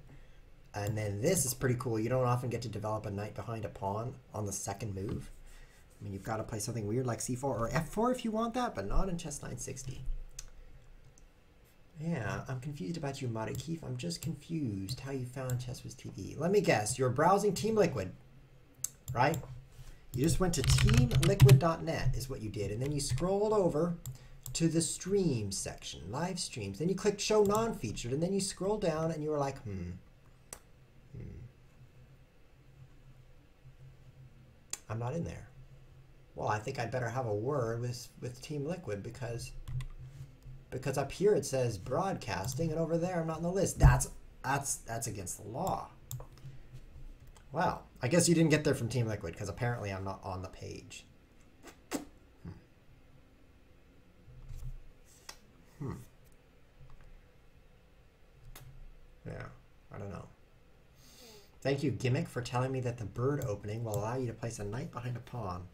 And then this is pretty cool. You don't often get to develop a knight behind a pawn on the second move. I mean, you've got to play something weird like c4 or f4 if you want that, but not in chess 960. Yeah, I'm confused about you, Marikov. I'm just confused how you found ChessWhiz TV. Let me guess. You're browsing Team Liquid, right? You just went to teamliquid.net is what you did, and then you scrolled over to the stream section, live streams. Then you clicked show non-featured, and then you scroll down and you were like, I'm not in there. Well, I think I'd better have a word with Team Liquid because up here it says broadcasting, and over there I'm not in the list. That's against the law. Well, I guess you didn't get there from Team Liquid because apparently I'm not on the page. Yeah, I don't know. Thank you, Gimmick, for telling me that the bird opening will allow you to place a knight behind a pawn.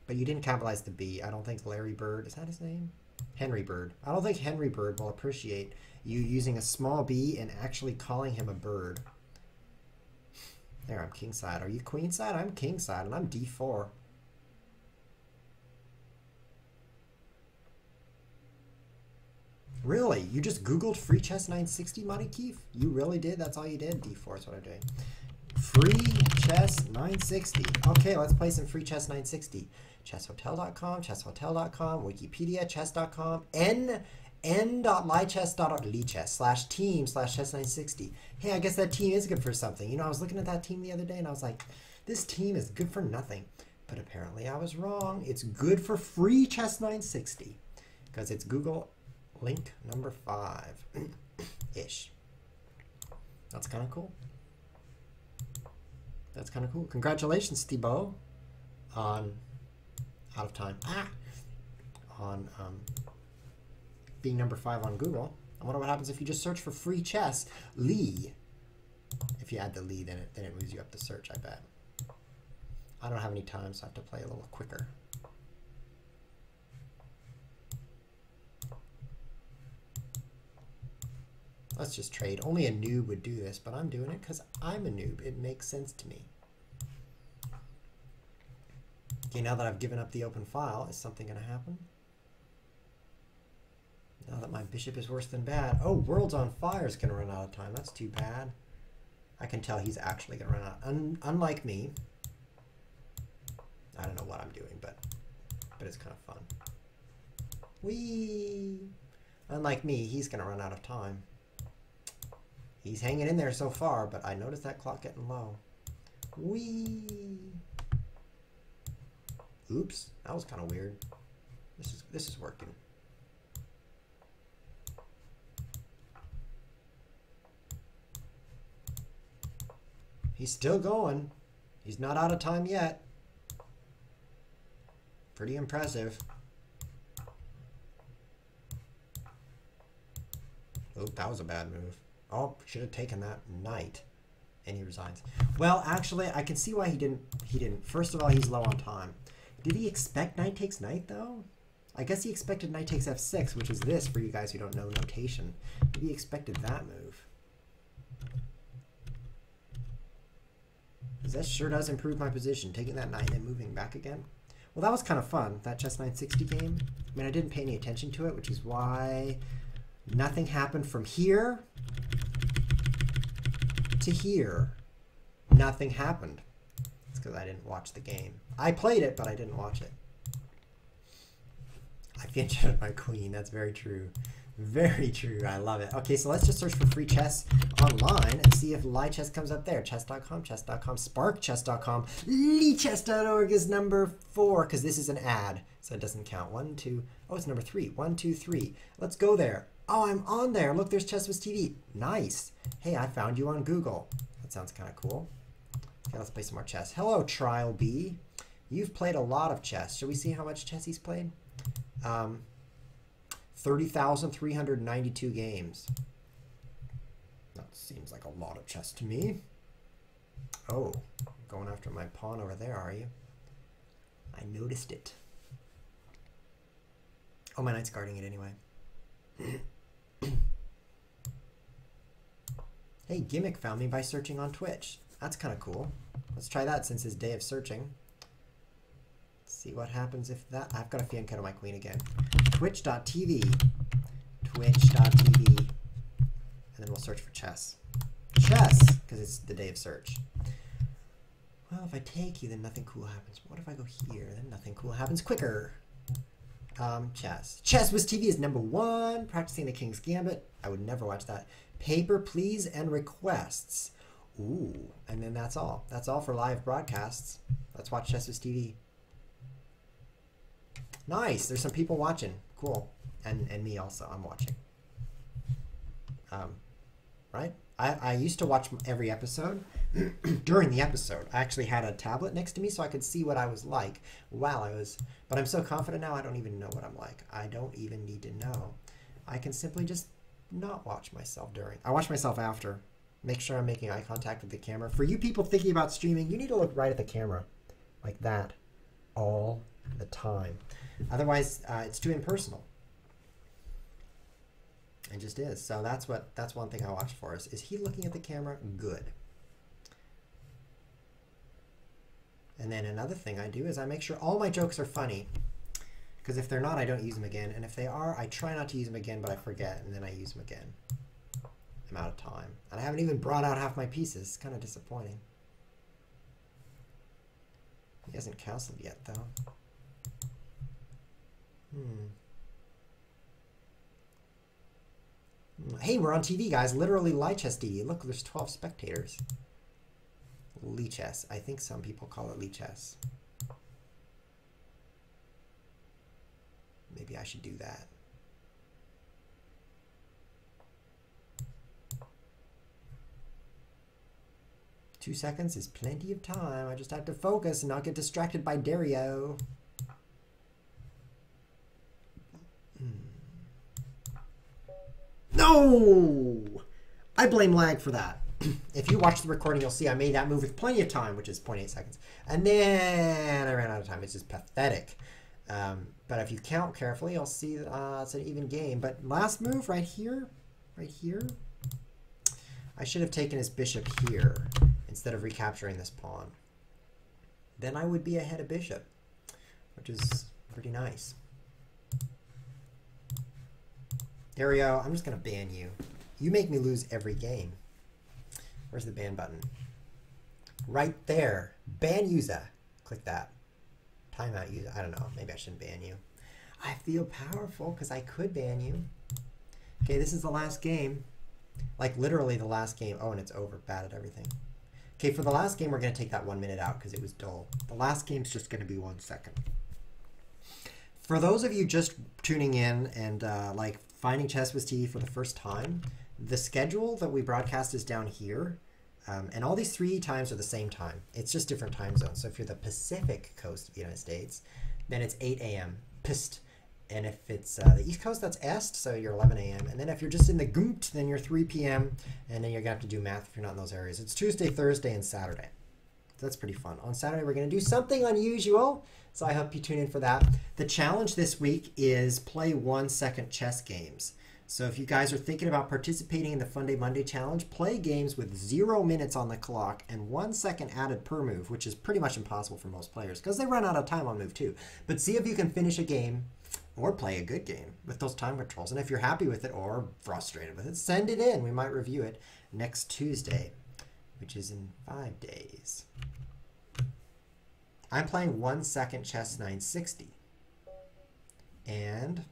But you didn't capitalize the B. I don't think Larry Bird, is that his name? Henry Bird. I don't think Henry Bird will appreciate you using a small b and actually calling him a bird. There, I'm kingside. Are you queenside? I'm kingside, and I'm d4. Really? You just Googled free chess 960, Marikov? You really did? That's all you did? D4 is what I'm doing. Free chess 960. Okay, let's play some free chess 960. Chesshotel.com, chesshotel.com, Wikipedia, chess.com, n.lichess.lichess/team/chess960. Hey, I guess that team is good for something. You know, I was looking at that team the other day and I was like, this team is good for nothing. But apparently I was wrong. It's good for free chess 960 because it's Google link number 5-ish. That's kind of cool. That's kind of cool. Congratulations, Thibaut, on out of time. On being number 5 on Google. I wonder what happens if you just search for free chess Lee. If you add the Lee, then it moves you up the search, I bet. I don't have any time, so I have to play a little quicker. Let's just trade. Only a noob would do this, but I'm doing it because I'm a noob. It makes sense to me. Okay, now that I've given up the open file, is something going to happen? Now that my bishop is worse than bad. Oh, World's on Fire is going to run out of time. That's too bad. I can tell he's actually going to run out. Unlike me. I don't know what I'm doing, but it's kind of fun. Whee! Unlike me, he's going to run out of time. He's hanging in there so far, but I noticed that clock getting low. Whee! Oops, that was kind of weird. This is working. He's still going. He's not out of time yet. Pretty impressive. Oh, that was a bad move. Oh, should have taken that knight And he resigns. Well, actually, I can see why he didn't. First of all, he's low on time. Did he expect knight takes knight, though? I guess he expected knight takes f6, which is this for you guys who don't know notation. Maybe he expected that move. Because that sure does improve my position, taking that knight and then moving back again. Well, that was kind of fun, that Chess 960 game. I mean, I didn't pay any attention to it, which is why nothing happened from here to here. Nothing happened. It's because I didn't watch the game. I played it, but I didn't watch it. I featured my queen. That's very true. Very true. I love it. Okay, so let's just search for free chess online and see if live chess comes up there. Chess.com, chess.com, sparkchess.com. Lichess.org is number 4 because this is an ad, so it doesn't count. 1, 2. Oh, it's number 3. 1, 2, 3. Let's go there. Oh, I'm on there. Look, there's ChessWhiz TV. Nice. Hey, I found you on Google. That sounds kind of cool. Okay, let's play some more chess. Hello, Trial B. You've played a lot of chess. Shall we see how much chess he's played? 30,392 games. That seems like a lot of chess to me. Oh, going after my pawn over there, are you? I noticed it. Oh, my knight's guarding it anyway. Hey, Gimmick found me by searching on Twitch. That's kind of cool. Let's try that since his day of searching. See what happens if that... I've got a fianchetto on my queen again. Twitch.tv. Twitch.tv. And then we'll search for chess. Chess! Because it's the day of search. Well, if I take you, then nothing cool happens. What if I go here? Then nothing cool happens quicker. Chess. ChessWhiz TV is number 1. Practicing the King's Gambit. I would never watch that. Paper, please, and requests. Ooh. And then that's all. That's all for live broadcasts. Let's watch ChessWhiz TV. Nice. There's some people watching. Cool. And me also. I'm watching. Right? I used to watch every episode. During the episode, I actually had a tablet next to me so I could see what I was like while I was... But I'm so confident now I don't even know what I'm like. I don't even need to know. I can simply just not watch myself during. I watch myself after. Make sure I'm making eye contact with the camera. For you people thinking about streaming, you need to look right at the camera. Like that. All the time. Otherwise, it's too impersonal. It just is. So that's one thing I watch for. Is he looking at the camera? Good. And then another thing I do is I make sure all my jokes are funny. Because if they're not, I don't use them again. And if they are, I try not to use them again, but I forget, and then I use them again. I'm out of time. And I haven't even brought out half my pieces. It's kind of disappointing. He hasn't castled yet, though. Hey, we're on TV, guys. Literally Lichess TV. Look, there's 12 spectators. Lichess. I think some people call it Lichess. Maybe I should do that. Two seconds is plenty of time. I just have to focus and not get distracted by Dario. No! I blame lag for that. If you watch the recording, you'll see I made that move with plenty of time, which is 0.8 seconds. And then I ran out of time. It's just pathetic. But if you count carefully, you'll see it's an even game. But last move right here, I should have taken his bishop here instead of recapturing this pawn. Then I would be ahead of bishop, which is pretty nice. Dario, I'm just going to ban you. You make me lose every game. Where's the ban button? Right there. Ban user. Click that. Timeout user. I don't know. Maybe I shouldn't ban you. I feel powerful because I could ban you. Okay, this is the last game. Like literally the last game. Oh, and it's over. Bad at everything. Okay, for the last game, we're going to take that 1 minute out because it was dull. The last game's just going to be 1 second. For those of you just tuning in and like finding ChessWhiz TV for the first time, the schedule that we broadcast is down here. And all these 3 times are the same time. It's just different time zones. So if you're the Pacific coast of the United States, then it's 8 a.m. Pist. And if it's the East Coast, that's Est, so you're 11 a.m. And then if you're just in the Gumt, then you're 3 p.m. And then you're going to have to do math if you're not in those areas. It's Tuesday, Thursday, and Saturday. So that's pretty fun. On Saturday, we're going to do something unusual. So I hope you tune in for that. The challenge this week is play 1-second chess games. So if you guys are thinking about participating in the Fun Day Monday challenge, play games with 0 minutes on the clock and 1 second added per move, which is pretty much impossible for most players because they run out of time on move 2. But see if you can finish a game or play a good game with those time controls. And if you're happy with it or frustrated with it, send it in. We might review it next Tuesday, which is in 5 days. I'm playing 1-second chess 960. And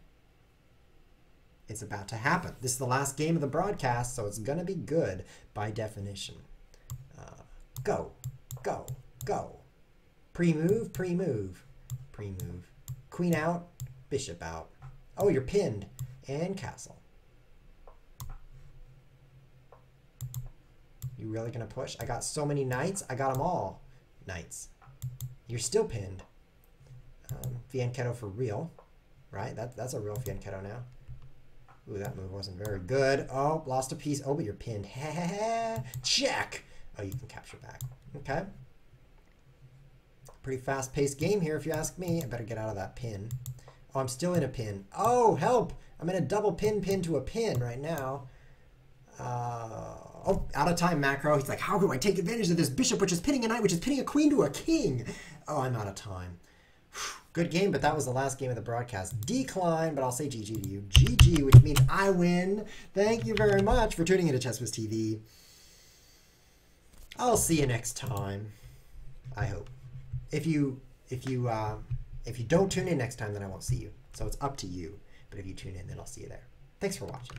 it's about to happen. This is the last game of the broadcast, so it's going to be good by definition. Go, go, go. Pre-move, pre-move, pre-move. Queen out, bishop out. Oh, you're pinned. And castle. You really going to push? I got so many knights. I got them all. Knights. You're still pinned. Fianchetto for real, right? That's a real fianchetto now. Ooh, that move wasn't very good. Oh, lost a piece. Oh, but you're pinned. Check. Oh, you can capture back. Okay. Pretty fast-paced game here, if you ask me. I better get out of that pin. Oh, I'm still in a pin. Oh, help. I'm in a double pin to a pin right now. Oh, out of time macro. He's like, how do I take advantage of this bishop, which is pinning a knight, which is pinning a queen to a king? Oh, I'm out of time. Good game, but that was the last game of the broadcast. Decline, but I'll say GG to you. GG, which means I win. Thank you very much for tuning into ChessWhiz TV. I'll see you next time. I hope. If you don't tune in next time, then I won't see you. So it's up to you. But if you tune in, then I'll see you there. Thanks for watching.